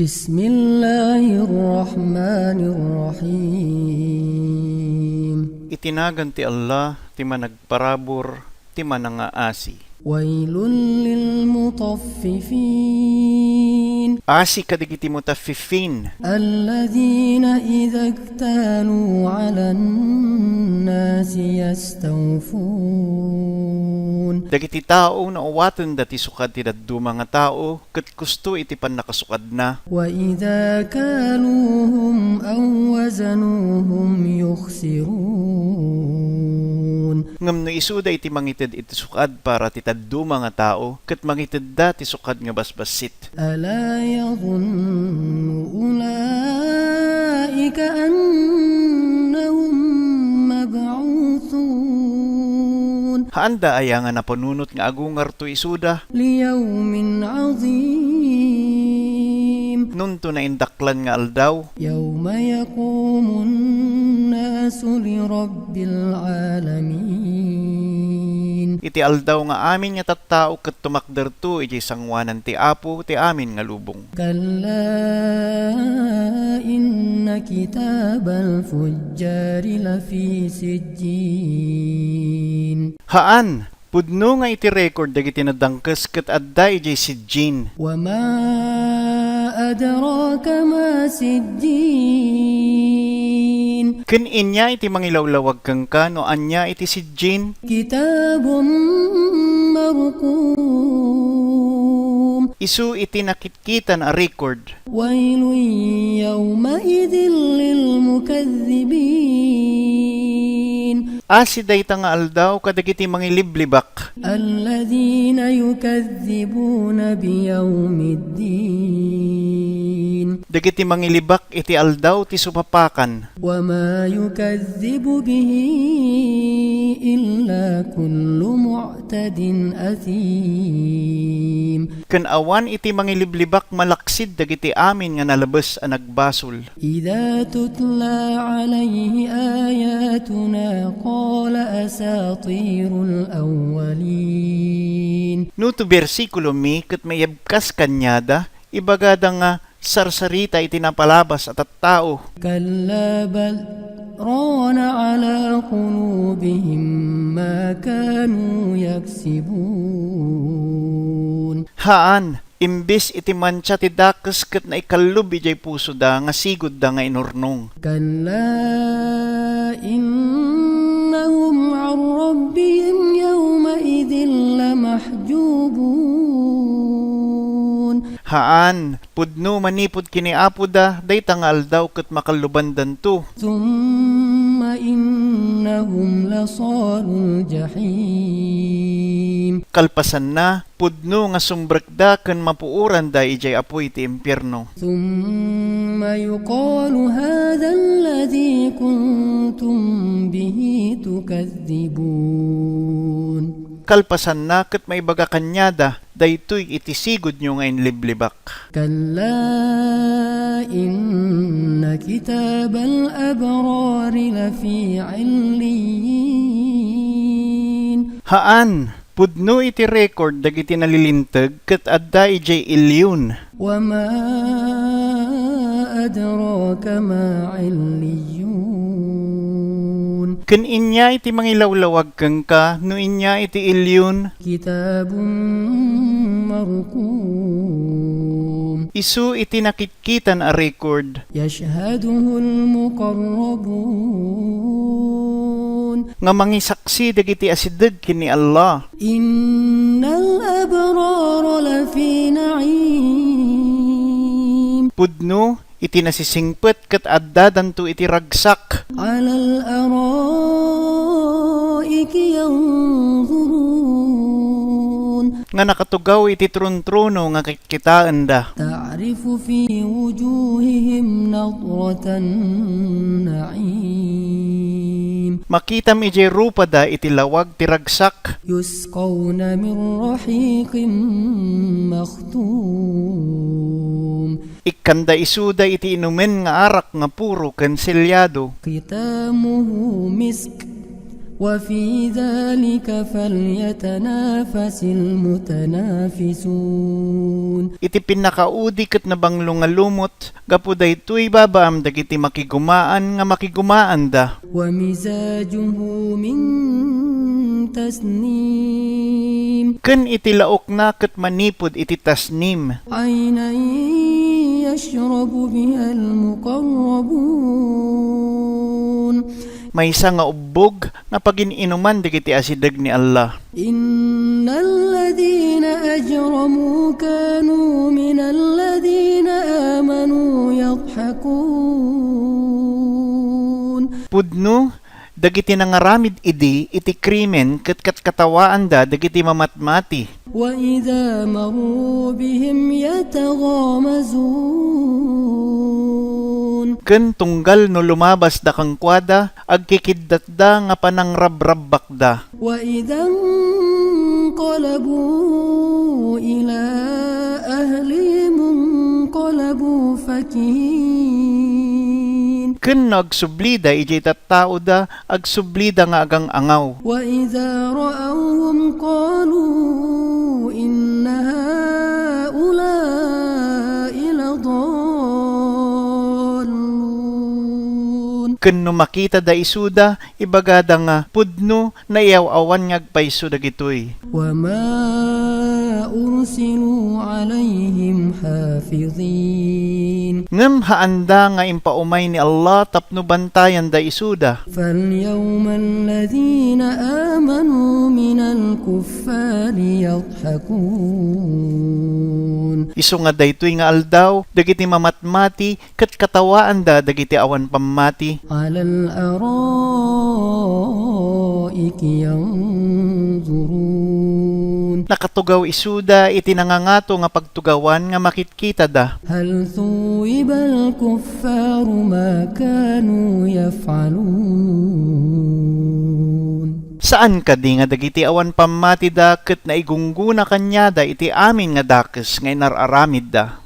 Bismillahirrahmanirrahim. Itinagan ti Allah, ti managparabor, ti manangaasi. Wailun lil mutaffifin. Asi kadigiti mutaffifin. Alladhina idha iktalu 'alan nasi yastawfun. Dagiti tao na uwatan dati sukad ti daddu mga tao, ket gusto iti pannakasukad na. Wa idha kaluhum aw wazanuhum yukhsirun. Ngam no isuda iti mangited iti sukad para ti taddu mga tao, ket mangited da ti sukad nga basbasit. Ala yadhunnu ulaika annahum mab'uthun. Haanda aya nga napanunot nga agungar to isuda. Liyawmin 'azim. Nunto na indaklan nga aldaw. Yawma yaqumun nasu lirabbil alamin. Iti aldaw nga amin nga tattao ket tumakder to iti sangwanan ti Apo ti amin nga lubong. Kalla inna kitabal fujjari lafi sijjin. Haan, pudno nga iti record dagiti nadangkes ket adda iti sijjin. Wa ma adraka ma sijjin. Ken inya iti mangilawlawag kang no anya iti sijjin. Kitabun marqum. Isu iti nakitkitan a record. Wailun yawma idhil lil mukaththibin. Asi dayta nga aldaw kadagiti mangiliblibak. Alladhina yukaththibuna biyawmiddin. Dagiti mangilibak iti aldaw ti supapakan. Wa ma yukaththibu bihi illa kullu mu'tadin athim. Ken awan iti mangiliblibak malaksid dagiti amin nga nalabes a nagbasol. Idha tutla alayhi ayatuna qala asatirul awwalin. Nuto bersikulo mi ket mayabkas kanyada ibagada nga sarsarita iti napalabas at tao. Kalla bal rana ala qulubihim ma kanu yaksibun. Haan, imbis iti mancha ti dakes ket na ikalub ijay puso da nga sigud da nga inurnong. Kalla innahum an rabbihim yawma idhin lamahjubun. Haan, pudno manipod kini Apo da dayta nga aldaw ket makalubandan to. Thumma innahum lasalul jahim. Kalpasan na, pudno nga sumbrekda ken mapuuran da ijay apoy ti impyerno. Thumma yuqalu hadha alladhi kuntum bihi tukadhibun. Kalpasan na ket maibaga kanyada daytoy iti sigud nyo nga inliblibak. Kalla inna kitabal abrari lafi 'illiyin. Haan, pudno iti record dagiti nalilinteg ket adda ijay ilyon. Wa ma adraka ma 'illiyun. Ken inya iti mangilawlawag kang ka no inya iti ilyon. Kitabun marqum. Isu iti nakitkitan a record. Yashhaduhul muqarrabun. Nga mangisaksi dagiti asideg kini Allah. Innal abrara lafi na'im. Pudno iti nasisingpet ket adda danto iti ragsak. Alal araiki yanzurun. Nga nakatugaw iti tron-trono nga kikitaan da. Ta'rifu fi wujuhihim nadratan na'im. Makitam ijay rupa da iti lawag ti ragsak. Yusqawna min rahiqin makhtum. Ikanda isuda iti inumen nga arak nga puro ken selyado. Khitamuhu misk وفي ذلك فليتنافس المتنافسون. Iti pinakaudi ket na banglo nga lumot, gapu daytoy babaam dagiti makigumaan nga makigumaan da. ومزاجه من تسنيم. Ken iti laok na ket manipod iti tasnim. عينا يشرب بها المقربون. Maysa nga ubbog nga pagininuman dagiti asideg ni Allah. إن الذين أجرموا كانوا من الذين آمنوا يضحكون. Pudno dagiti nangaramid idi iti krimen ket katawaan da dagiti mamatmati. وإذا مروا بهم يتغامزون. Ken tunggal no lumabas da kang kwada agkikiddat da nga panangrabrabbak da. وإذا انقلبوا إلى أهلهم انقلبوا فكهين. Ken no agsublida iti tattao da agsublida nga agang angaw. وإذا رأوهم قالوا إن هؤلاء لضالون. Ken no makita da isuda ibagada nga pudno na iyaw-awan nga agpayso dagitoy. وما أرسلوا عليهم حافظين. Ngem haanda nga impaumay ni Allah tapno bantayan da isuda. فاليوم الذين آمنوا من الكفار يضحكون. Isu nga daytoy nga aldaw dagiti mamatmati ket katawaan da dagiti awan pammati. على الأرائك ينظرون. Nakatugaw isuda iti nangangato nga pagtugawan nga makitkita da. هل ثوب الكفار ما كانوا يفعلون. Saan ka di nga dagiti awan pammati da ket naigungguna kanya da iti amin nga dakes nga inararamid da.